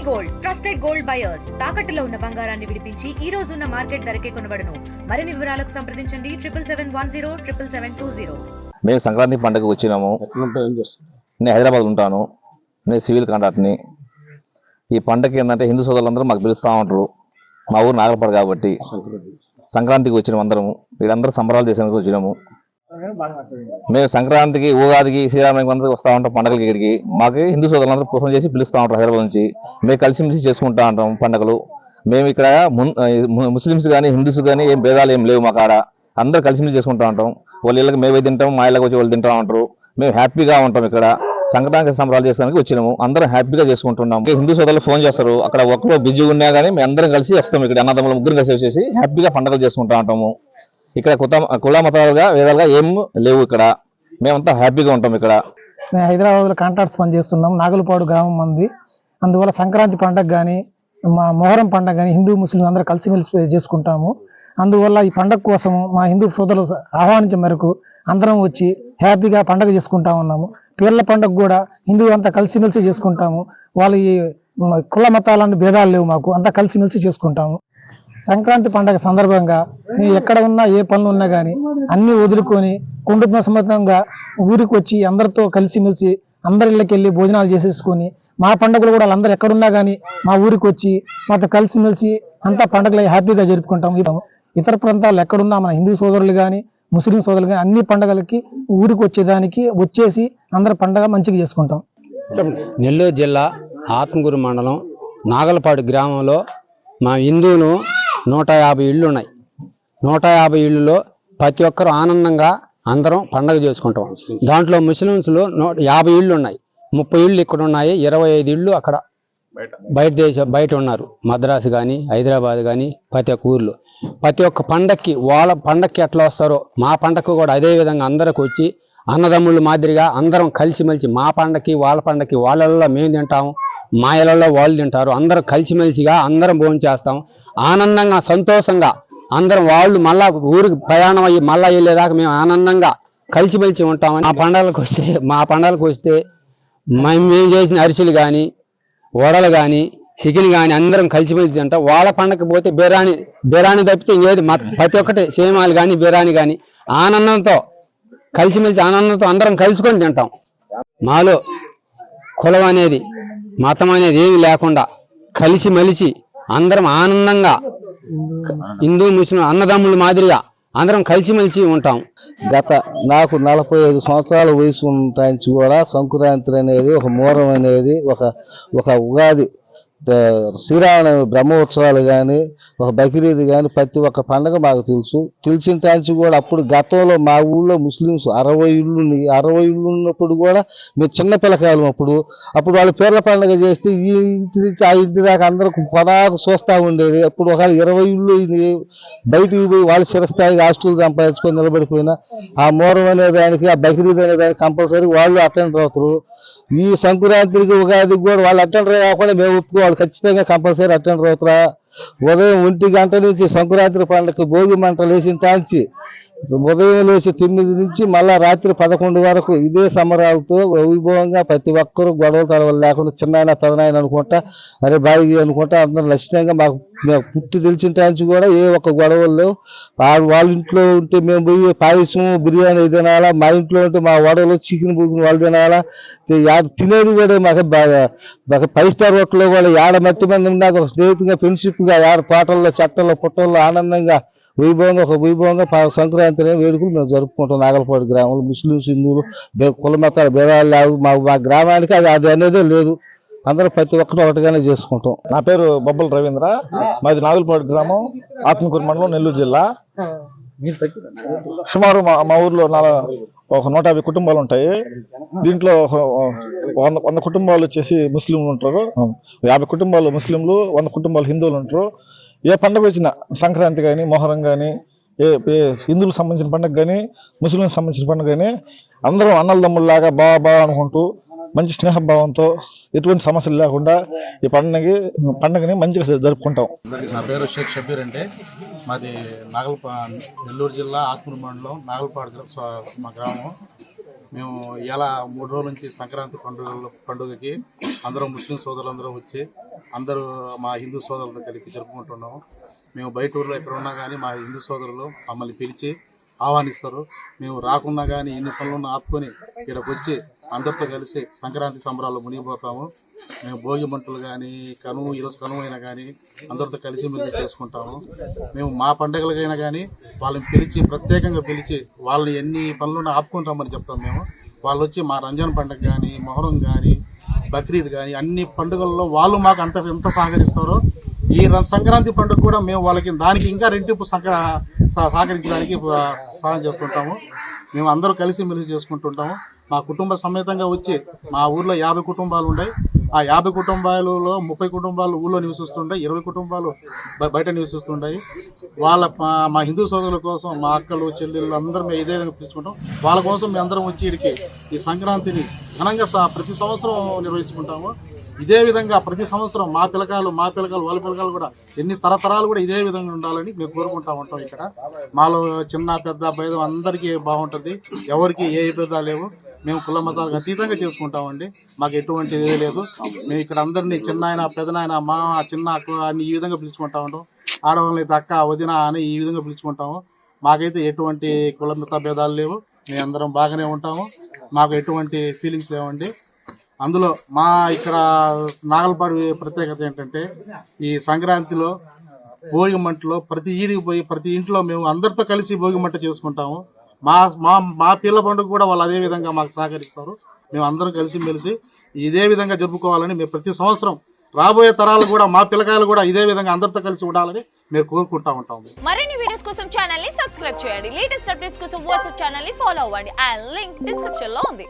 Gold trusted gold buyers తాకట్టులో ఉన్న బంగారాన్ని విడిపించి ఈ రోజు ఉన్న మార్కెట్ ధరకే కొనబడును. మరిన్ని వివరాలకు సంప్రదించండి 7710777720. మేము సంక్రాంతి పండుగకు వచ్చినాము. నేను హైదరాబాద్ ఉంటాను. నేను సివిల్ కాంట్రాక్ట్ని. ఈ పండగకి ఏంటంటే హిందూ సోదరులందరూ మాకు పిలుస్తూ ఉంటారు. మా ఊరు నాగలపాడు కాబట్టి సంక్రాంతికి వచ్చినాము. అందరము వీళ్ళందరూ సంబరాలు చేసేందుకు వచ్చినాము. మేము సంక్రాంతికి, ఉగాదికి, శ్రీరామనవమికి అందరూ వస్తూ ఉంటాం పండుగలకి. ఇక్కడికి మాకు హిందూ సోదరులందరూ ఫోన్ చేసి పిలుస్తూ ఉంటారు హైదరాబాద్ నుంచి. మేము కలిసిమెలిసి చేసుకుంటూ ఉంటాం పండుగలు. మేము ఇక్కడ ముస్లిమ్స్ కానీ హిందూస్ కానీ ఏం భేదాలు ఏం లేవు. మా కాడ అందరూ కలిసిమెలిసి చేసుకుంటూ ఉంటాం. వాళ్ళ ఇళ్ళకి మేమే తింటాం, మా ఇళ్ళకి వచ్చి వాళ్ళు తింటూ ఉంటారు. మేము హ్యాపీగా ఉంటాం. ఇక్కడ సంక్రాంతి సంబరాలు చేసుకోవడానికి వచ్చినాము. అందరం హ్యాపీగా చేసుకుంటున్నాం. హిందూ సోదరులు ఫోన్ చేస్తారు, అక్కడ ఒక్కరు బిజీగా ఉన్నా కానీ మేము అందరం కలిసి వస్తాం. ఇక్కడ అన్నదమ్ములు ముగ్గురు కలిసి వచ్చేసి హ్యాపీగా పండుగలు చేసుకుంటూ ఉంటాము. ఇక్కడ కుల మతాలుగా వేదాలుగా ఏం లేవు. ఇక్కడ మేమంతా హ్యాపీగా ఉంటాం. ఇక్కడ మేము హైదరాబాద్లో కాంట్రాక్ట్స్ పని చేస్తున్నాం. నాగలపాడు గ్రామం మంది. అందువల్ల సంక్రాంతి పండుగ కానీ మా మొహరం పండుగ కానీ హిందూ ముస్లిం అందరూ కలిసిమెలిసి చేసుకుంటాము. అందువల్ల ఈ పండుగ కోసం మా హిందూ సోదరులు ఆహ్వానించే మేరకు అందరం వచ్చి హ్యాపీగా పండుగ చేసుకుంటా ఉన్నాము. పీర్ల పండుగ కూడా హిందూ అంతా కలిసిమెలిసి చేసుకుంటాము. వాళ్ళ ఈ కుల మతాలన్నీ భేదాలు లేవు. మాకు అంతా కలిసిమెలిసి చేసుకుంటాము. సంక్రాంతి పండుగ సందర్భంగా మేము ఎక్కడ ఉన్నా ఏ పనులు ఉన్నా కానీ అన్ని వదులుకొని కుటుంబ సమేతంగా ఊరికి వచ్చి అందరితో కలిసిమెలిసి అందరి ఇళ్ళకి వెళ్ళి భోజనాలు చేసేసుకొని మా పండుగలు కూడా వాళ్ళందరూ ఎక్కడున్నా కానీ మా ఊరికి వచ్చి మాతో కలిసిమెలిసి అంతా పండుగలు హ్యాపీగా జరుపుకుంటాము. ఇతర ప్రాంతాలు ఎక్కడున్నా మన హిందూ సోదరులు కానీ ముస్లిం సోదరులు కానీ అన్ని పండుగలకి ఊరికి వచ్చేసి అందరి పండుగ మంచిగా చేసుకుంటాం. నెల్లూరు జిల్లా ఆత్మకూరు మండలం నాగలపాడు గ్రామంలో మా హిందువులు 150 ఇళ్ళు ఉన్నాయి. 150 ఇళ్ళలో ప్రతి ఒక్కరు ఆనందంగా అందరం పండగ చేసుకుంటాం. దాంట్లో ముస్లిమ్స్లో 50 ఇళ్ళు ఉన్నాయి. 30 ఇళ్ళు ఇక్కడ ఉన్నాయి. 25 ఇళ్ళు అక్కడ బయట ఉన్నారు. మద్రాసు కానీ హైదరాబాద్ కానీ ప్రతి ఒక్క ఊర్లో ప్రతి ఒక్క పండక్కి వాళ్ళ పండక్కి ఎట్లా వస్తారో మా పండక్కి కూడా అదే విధంగా అందరికి వచ్చి అన్నదమ్ముల మాదిరిగా అందరం కలిసిమెలిసి మా పండక్కి వాళ్ళ పండక్కి వాళ్ళల్లో మేము తింటాము, మా ఇళ్ళల్లో వాళ్ళు తింటారు. అందరం కలిసిమెలిసిగా అందరం భోజనం చేస్తాం. ఆనందంగా సంతోషంగా అందరం వాళ్ళు మళ్ళా ఊరికి ప్రయాణం అయ్యి మళ్ళా వెళ్ళేదాకా మేము ఆనందంగా కలిసిమెలిసి ఉంటామని మా పండగలకు వస్తే మేము చేసిన అరిసెలు కానీ వడలు కానీ చికెన్ కానీ అందరం కలిసిమెలిసి తింటాం. వాళ్ళ పండగకి పోతే బిర్యానీ తప్పితే ఇంకేది ప్రతి ఒక్కటి సేమాలు కానీ బిర్యానీ కానీ ఆనందంతో కలిసిమెలిసి ఆనందంతో అందరం కలుసుకొని తింటాం. మాలో కులం అనేది మతం అనేది ఏమి లేకుండా కలిసిమెలిసి అందరం ఆనందంగా హిందూ ముస్లిం అన్నదమ్ముల మాదిరిగా అందరం కలిసిమెలిసి ఉంటాం. నాకు 45 సంవత్సరాల వయసు ఉంటాయి కూడా సంక్రాంతి అనేది ఒక మొహరం అనేది ఒక ఉగాది శ్రీరామనవమి బ్రహ్మోత్సవాలు కానీ ఒక బక్రీద్ కానీ ప్రతి ఒక్క పండుగ మాకు తెలిసిన టాంచి కూడా అప్పుడు గతంలో మా ఊళ్ళో ముస్లిమ్స్ 60 ఇళ్ళు ఉన్నప్పుడు కూడా మేము చిన్న పిల్లకాయలు అప్పుడు వాళ్ళ పేర్ల పండుగ చేస్తే ఈ ఇంటి నుంచి ఆ ఇంటి దాకా అందరూ కొనాకు చూస్తూ ఉండేది. అప్పుడు ఒక 20 ఇళ్ళు బయటికి పోయి వాళ్ళు చిరస్థాయిగా హాస్టల్ సంపాదించుకొని నిలబడిపోయినా ఆ మొహరం అనే దానికి ఆ బక్రీద్ అనే దానికి కంపల్సరీ వాళ్ళు అటెండ్ అవుతారు. ఈ సంక్రాంతికి ఉగాదికి కూడా వాళ్ళు అటెండర్ కాకుండా మేము ఒప్పుకోవాలి, ఖచ్చితంగా కంపల్సరీ అటెండర్ అవుతారా. ఉదయం 1 గంట నుంచి సంక్రాంతి పండుగ భోగి మంటలు వేసిన తాంచి ఉదయం లేచి 9 నుంచి మళ్ళా రాత్రి 11 వరకు ఇదే సంబరాలతో వైభవంగా ప్రతి ఒక్కరు గొడవలు తడవలు లేకుండా చిన్నాయన పెదనాయన అనుకుంటా అరే బాయి అనుకుంటా అందరం లక్షణంగా మాకు పుట్టి తెలిసిన టాంచి కూడా ఏ ఒక్క గొడవల్లో వాళ్ళ ఇంట్లో ఉంటే మేము పోయి పాయసం బిర్యానీ తినాలా, మా ఇంట్లో ఉంటే మా వడలు చికెన్ బుక్ని వాళ్ళు తినాలా. తినేది కూడా మాకు 5 స్టార్ హోటల్లో కూడా ఏడ మట్టి మంది ఉన్నాక ఒక స్నేహితుగా ఫ్రెండ్షిప్గా తోటల్లో చెట్టల్లో పుట్టల్లో ఆనందంగా వైభవంగా సంక్రాంతి వేడుకలు మేము జరుపుకుంటాం. నాగలపాడు గ్రామంలో ముస్లింస్ హిందువులు కుల మతాల భేదాలు లేవు. మా గ్రామానికి అది అనేదే లేదు. అందరూ ప్రతి ఒక్కరు ఒకటిగానే చేసుకుంటాం. నా పేరు బొబ్బల రవీంద్ర, మాది నాగలపాడు గ్రామం, ఆత్మకూరు మండలం, నెల్లూరు జిల్లా. సుమారు మా ఊర్లో ఒక 150 కుటుంబాలు ఉంటాయి. దీంట్లో 100 కుటుంబాలు వచ్చేసి ముస్లింలు ఉంటారు. 50 కుటుంబాలు ముస్లింలు, 100 కుటుంబాలు హిందువులు ఉంటారు. ఏ పండుగ వచ్చినా సంక్రాంతి కానీ మొహరం కానీ ఏ హిందువులకు సంబంధించిన పండుగ కానీ ముస్లింలకు సంబంధించిన పండుగ కానీ అందరం అన్నలదమ్ముల్లాగా బాగా అనుకుంటూ మంచి స్నేహభావంతో ఎటువంటి సమస్యలు లేకుండా ఈ పండుగని మంచిగా జరుపుకుంటాం. నా పేరు షేక్ షబీర్ అంటే మాది నెల్లూరు జిల్లా ఆత్మకూరు మండలం నాగలపాడు మా గ్రామం. మేము ఇలా 3 రోజుల నుంచి సంక్రాంతి పండుగకి అందరం ముస్లిం సోదరులందరూ వచ్చి అందరూ మా హిందూ సోదరులతో కలిపి జరుపుకుంటున్నాము. మేము బయట ఊర్లో ఎక్కడ ఉన్నా కానీ మా హిందూ సోదరులు మమ్మల్ని పిలిచి ఆహ్వానిస్తారు. మేము రాకున్నా కానీ ఎన్ని పనులను ఆపుకొని ఇక్కడికి వచ్చి అందరితో కలిసి సంక్రాంతి సంబరాల్లో మునిగిపోతాము. మేము భోగి మంటలు కానీ ఈరోజు కనుమ అయినా కానీ అందరితో కలిసి మెలిసి చేసుకుంటాము. మేము మా పండుగలకైనా కానీ వాళ్ళని పిలిచి ప్రత్యేకంగా పిలిచి వాళ్ళని ఎన్ని పనులను ఆపుకుంటామని చెప్తాం. మేము వాళ్ళు వచ్చి మా రంజాన్ పండుగ కానీ మొహరం కానీ బక్రీద్ కానీ అన్ని పండుగల్లో వాళ్ళు మాకు ఎంత సహకరిస్తారో ఈ సంక్రాంతి పండుగ కూడా మేము వాళ్ళకి దానికి ఇంకా రెట్టింపు సహకరించడానికి సహాయం చేసుకుంటాము. మేము అందరూ కలిసి మెలిసి చేసుకుంటుంటాము. మా కుటుంబ సమేతంగా వచ్చి మా ఊర్లో 50 కుటుంబాలు ఉన్నాయి. ఆ 50 కుటుంబాలలో 30 కుటుంబాలు ఊళ్ళో నివసిస్తుంటాయి, 20 కుటుంబాలు బయట నివసిస్తుంటాయి. మా హిందూ సోదరుల కోసం మా అక్కలు చెల్లెళ్ళు అందరూ మేము ఇదే విధంగా పిలుచుకుంటాం. వాళ్ళ కోసం మేము అందరం వచ్చి ఇక్కడికి ఈ సంక్రాంతిని ఘనంగా ప్రతి సంవత్సరం నిర్వహించుకుంటాము. ఇదే విధంగా ప్రతి సంవత్సరం మా పిల్లకాయలు వాళ్ళ పిల్లకాయలు కూడా ఎన్ని తరతరాలు కూడా ఇదే విధంగా ఉండాలని మేము కోరుకుంటా ఉంటాం. ఇక్కడ మాలో చిన్న పెద్ద భేదం అందరికీ బాగుంటుంది. ఎవరికి ఏ భేదాలు లేవు. మేము కుల మతాలకు అతీతంగా చేసుకుంటామండి. మాకు ఎటువంటి ఇదే లేదు. మేము ఇక్కడ అందరినీ చిన్నాయన పెదనాయన మా చిన్న అక్క అని ఈ విధంగా పిలుచుకుంటా ఉంటాం. ఆడవాళ్ళని అయితే అక్క వదిన అని ఈ విధంగా పిలుచుకుంటాము. మాకైతే ఎటువంటి కుల మత భేదాలు లేవు. మేము అందరం బాగానే ఉంటాము. మాకు ఎటువంటి ఫీలింగ్స్ లేవండి. అందులో మా ఇక్కడ నాగలపాడు ప్రత్యేకత ఏంటంటే ఈ సంక్రాంతిలో భోగి మంటలో ప్రతి ఈదికి పోయి ప్రతి ఇంట్లో మేము అందరితో కలిసి భోగి మంట చేసుకుంటాము. మా పిల్ల పండుగ కూడా వాళ్ళు అదే విధంగా మాకు సహకరిస్తారు. మేము అందరం కలిసి మెలిసి ఇదే విధంగా జరుపుకోవాలని మేము ప్రతి సంవత్సరం రాబోయే తరాలు కూడా మా పిల్లకాయలు కూడా ఇదే విధంగా అందరితో కలిసి ఉండాలని మేము కోరుకుంటా ఉంటాము. మరిన్ని వీడియోస్ కోసం ఛానల్ ని సబ్స్క్రైబ్ చేయండి. లేటెస్ట్ అప్డేట్స్ కోసం వాట్సాప్ ఛానల్ ని ఫాలో అవ్వండి. ఆ లింక్ డిస్క్రిప్షన్ లో ఉంది.